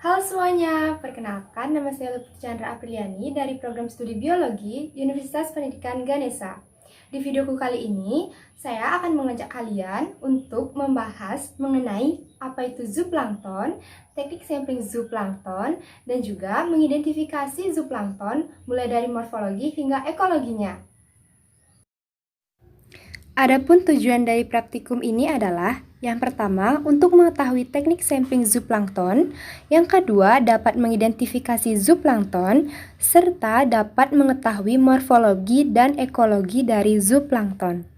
Halo semuanya, perkenalkan nama saya Lutfi Chandra Apriliani dari program studi biologi Universitas Pendidikan Ganesha. Di videoku kali ini, saya akan mengajak kalian untuk membahas mengenai apa itu zooplankton, teknik sampling zooplankton, dan juga mengidentifikasi zooplankton mulai dari morfologi hingga ekologinya. Adapun tujuan dari praktikum ini adalah yang pertama, untuk mengetahui teknik sampling zooplankton. Yang kedua, dapat mengidentifikasi zooplankton, serta dapat mengetahui morfologi dan ekologi dari zooplankton.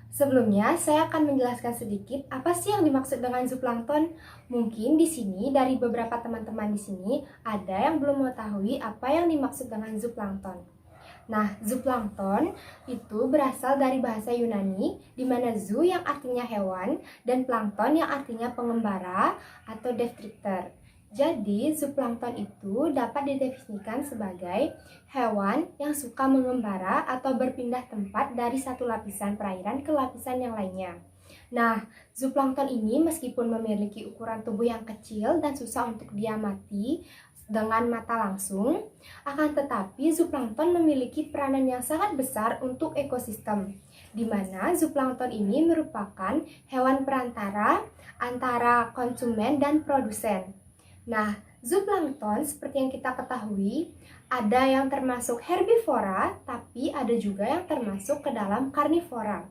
Sebelumnya, saya akan menjelaskan sedikit apa sih yang dimaksud dengan zooplankton. Mungkin di sini, dari beberapa teman-teman di sini, ada yang belum mengetahui apa yang dimaksud dengan zooplankton. Nah, zooplankton itu berasal dari bahasa Yunani, di mana zoo yang artinya hewan dan plankton yang artinya pengembara atau detritus. Jadi, zooplankton itu dapat didefinisikan sebagai hewan yang suka mengembara atau berpindah tempat dari satu lapisan perairan ke lapisan yang lainnya. Nah, zooplankton ini meskipun memiliki ukuran tubuh yang kecil dan susah untuk diamati dengan mata langsung, akan tetapi zooplankton memiliki peranan yang sangat besar untuk ekosistem, di mana zooplankton ini merupakan hewan perantara antara konsumen dan produsen. Nah, zooplankton seperti yang kita ketahui, ada yang termasuk herbivora, tapi ada juga yang termasuk ke dalam karnivora.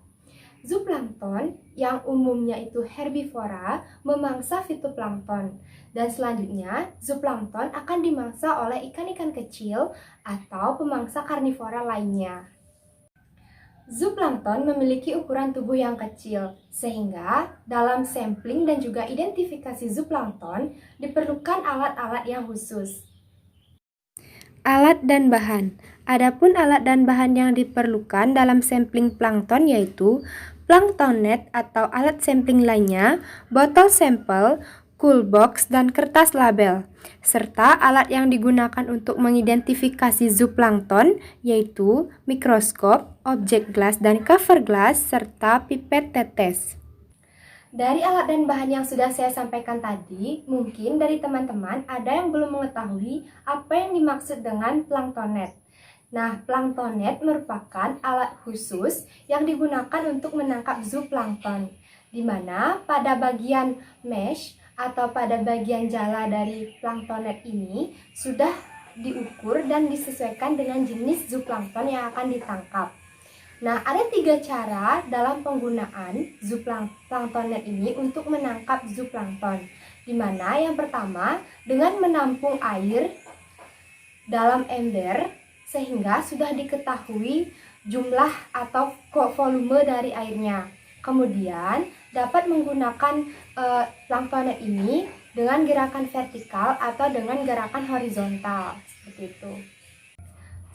Zooplankton yang umumnya itu herbivora memangsa fitoplankton, dan selanjutnya zooplankton akan dimangsa oleh ikan-ikan kecil atau pemangsa karnivora lainnya. Zooplankton memiliki ukuran tubuh yang kecil, sehingga dalam sampling dan juga identifikasi zooplankton diperlukan alat-alat yang khusus. Alat dan bahan. Adapun alat dan bahan yang diperlukan dalam sampling plankton yaitu plankton net atau alat sampling lainnya, botol sampel, cool box, dan kertas label. Serta alat yang digunakan untuk mengidentifikasi zooplankton yaitu mikroskop, objek gelas dan cover glass, serta pipet tetes. Dari alat dan bahan yang sudah saya sampaikan tadi, mungkin dari teman-teman ada yang belum mengetahui apa yang dimaksud dengan planktonet. Nah, planktonet merupakan alat khusus yang digunakan untuk menangkap zooplankton, di mana pada bagian mesh atau pada bagian jala dari planktonet ini sudah diukur dan disesuaikan dengan jenis zooplankton yang akan ditangkap. Nah, ada 3 cara dalam penggunaan zooplankton net ini untuk menangkap zooplankton. Di mana yang pertama, dengan menampung air dalam ember sehingga sudah diketahui jumlah atau volume dari airnya. Kemudian, dapat menggunakan plankton net ini dengan gerakan vertikal atau dengan gerakan horizontal, seperti itu.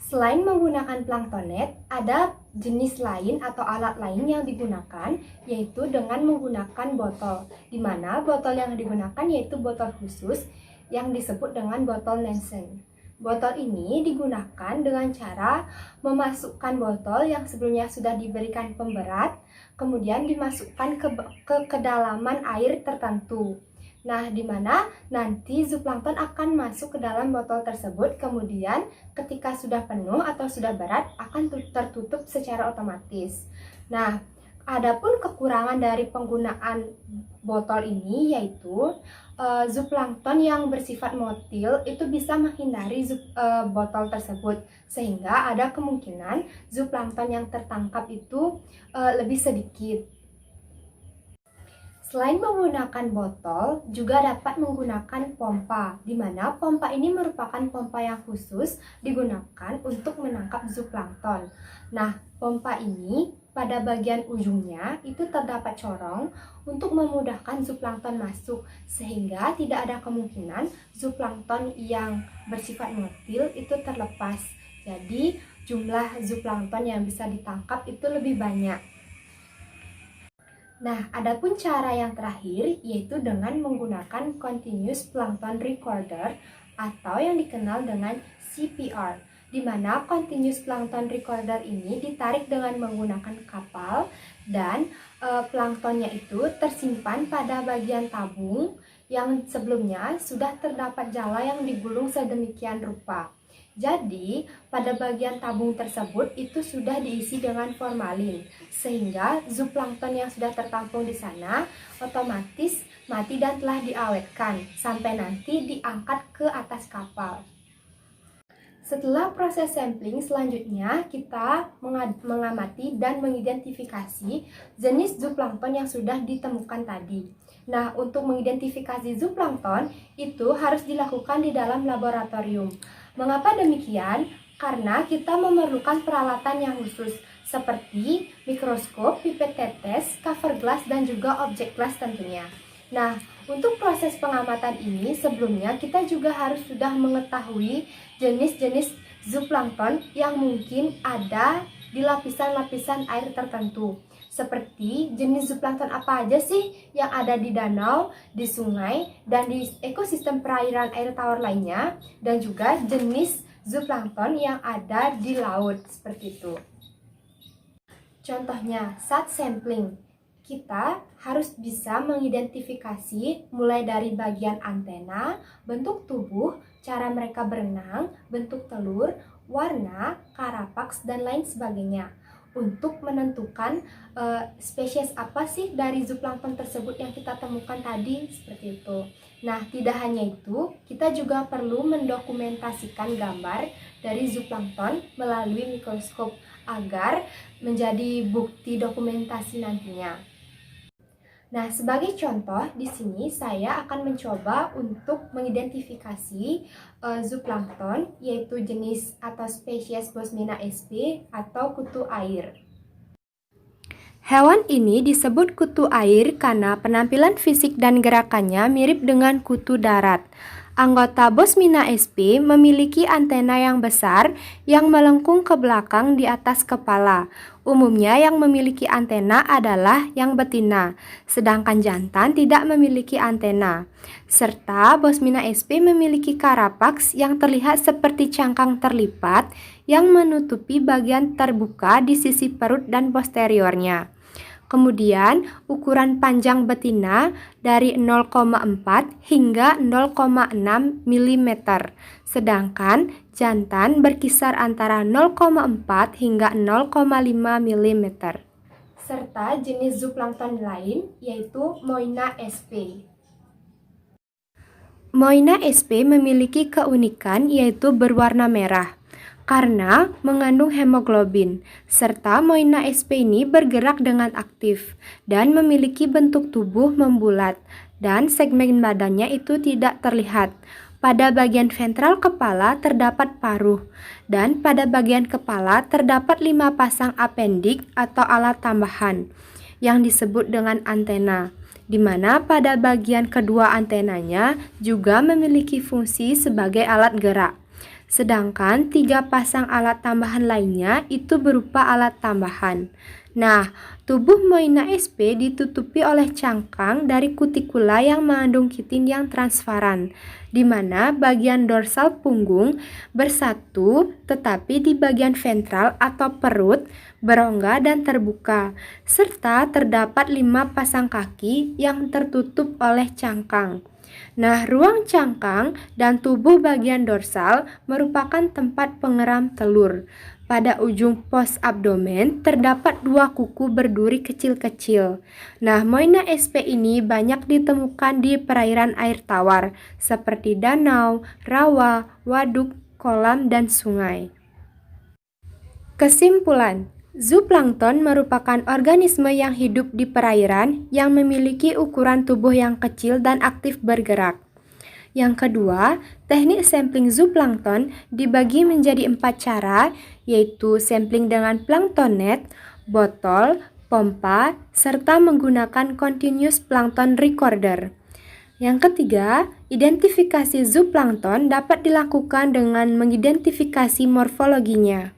Selain menggunakan plankton net, ada jenis lain atau alat lain yang digunakan, yaitu dengan menggunakan botol, di mana botol yang digunakan yaitu botol khusus yang disebut dengan botol Nansen. Botol ini digunakan dengan cara memasukkan botol yang sebelumnya sudah diberikan pemberat, kemudian dimasukkan ke kedalaman air tertentu. Nah, di mana nanti zooplankton akan masuk ke dalam botol tersebut, kemudian ketika sudah penuh atau sudah berat akan tertutup secara otomatis. Nah, adapun kekurangan dari penggunaan botol ini yaitu zooplankton yang bersifat motil itu bisa menghindari botol tersebut, sehingga ada kemungkinan zooplankton yang tertangkap itu lebih sedikit. Selain menggunakan botol, juga dapat menggunakan pompa, di mana pompa ini merupakan pompa yang khusus digunakan untuk menangkap zooplankton. Nah, pompa ini pada bagian ujungnya itu terdapat corong untuk memudahkan zooplankton masuk, sehingga tidak ada kemungkinan zooplankton yang bersifat motil itu terlepas. Jadi, jumlah zooplankton yang bisa ditangkap itu lebih banyak. Nah, adapun cara yang terakhir yaitu dengan menggunakan Continuous Plankton Recorder atau yang dikenal dengan CPR. di mana continuous plankton recorder ini ditarik dengan menggunakan kapal dan planktonnya itu tersimpan pada bagian tabung yang sebelumnya sudah terdapat jala yang digulung sedemikian rupa. Jadi, pada bagian tabung tersebut itu sudah diisi dengan formalin, sehingga zooplankton yang sudah tertampung di sana otomatis mati dan telah diawetkan sampai nanti diangkat ke atas kapal. Setelah proses sampling, selanjutnya kita mengamati dan mengidentifikasi jenis zooplankton yang sudah ditemukan tadi. Nah, untuk mengidentifikasi zooplankton itu harus dilakukan di dalam laboratorium. Mengapa demikian? Karena kita memerlukan peralatan yang khusus seperti mikroskop, pipet tetes, cover glass, dan juga objek glass tentunya. Nah, untuk proses pengamatan ini sebelumnya kita juga harus sudah mengetahui jenis-jenis zooplankton yang mungkin ada di lapisan-lapisan air tertentu. Seperti jenis zooplankton apa aja sih yang ada di danau, di sungai, dan di ekosistem perairan air tawar lainnya, dan juga jenis zooplankton yang ada di laut, seperti itu. Contohnya, saat sampling, kita harus bisa mengidentifikasi mulai dari bagian antena, bentuk tubuh, cara mereka berenang, bentuk telur, warna, karapaks, dan lain sebagainya. Untuk menentukan spesies apa sih dari zooplankton tersebut yang kita temukan tadi, seperti itu. Nah, tidak hanya itu, kita juga perlu mendokumentasikan gambar dari zooplankton melalui mikroskop agar menjadi bukti dokumentasi nantinya. Nah, sebagai contoh, di sini saya akan mencoba untuk mengidentifikasi zooplankton, yaitu jenis atau spesies Bosmina sp atau kutu air. Hewan ini disebut kutu air karena penampilan fisik dan gerakannya mirip dengan kutu darat. Anggota Bosmina sp memiliki antena yang besar yang melengkung ke belakang di atas kepala. Umumnya yang memiliki antena adalah yang betina, sedangkan jantan tidak memiliki antena. Serta Bosmina sp memiliki karapaks yang terlihat seperti cangkang terlipat yang menutupi bagian terbuka di sisi perut dan posteriornya. Kemudian, ukuran panjang betina dari 0,4 hingga 0,6 mm, sedangkan jantan berkisar antara 0,4 hingga 0,5 mm. Serta jenis zooplankton lain yaitu Moina sp. Moina sp memiliki keunikan yaitu berwarna merah karena mengandung hemoglobin, serta Moina sp ini bergerak dengan aktif dan memiliki bentuk tubuh membulat dan segmen badannya itu tidak terlihat. Pada bagian ventral kepala terdapat paruh dan pada bagian kepala terdapat 5 pasang apendik atau alat tambahan yang disebut dengan antena, di mana pada bagian kedua antenanya juga memiliki fungsi sebagai alat gerak. Sedangkan 3 pasang alat tambahan lainnya itu berupa alat tambahan. Nah, tubuh Moina sp ditutupi oleh cangkang dari kutikula yang mengandung kitin yang transparan, di mana bagian dorsal punggung bersatu tetapi di bagian ventral atau perut berongga dan terbuka, serta terdapat 5 pasang kaki yang tertutup oleh cangkang. Nah, ruang cangkang dan tubuh bagian dorsal merupakan tempat pengeram telur. Pada ujung pos abdomen terdapat 2 kuku berduri kecil-kecil. Nah, Moina sp ini banyak ditemukan di perairan air tawar seperti danau, rawa, waduk, kolam, dan sungai. Kesimpulan, zooplankton merupakan organisme yang hidup di perairan yang memiliki ukuran tubuh yang kecil dan aktif bergerak. Yang kedua, teknik sampling zooplankton dibagi menjadi 4 cara, yaitu sampling dengan plankton net, botol, pompa, serta menggunakan continuous plankton recorder. Yang ketiga, identifikasi zooplankton dapat dilakukan dengan mengidentifikasi morfologinya.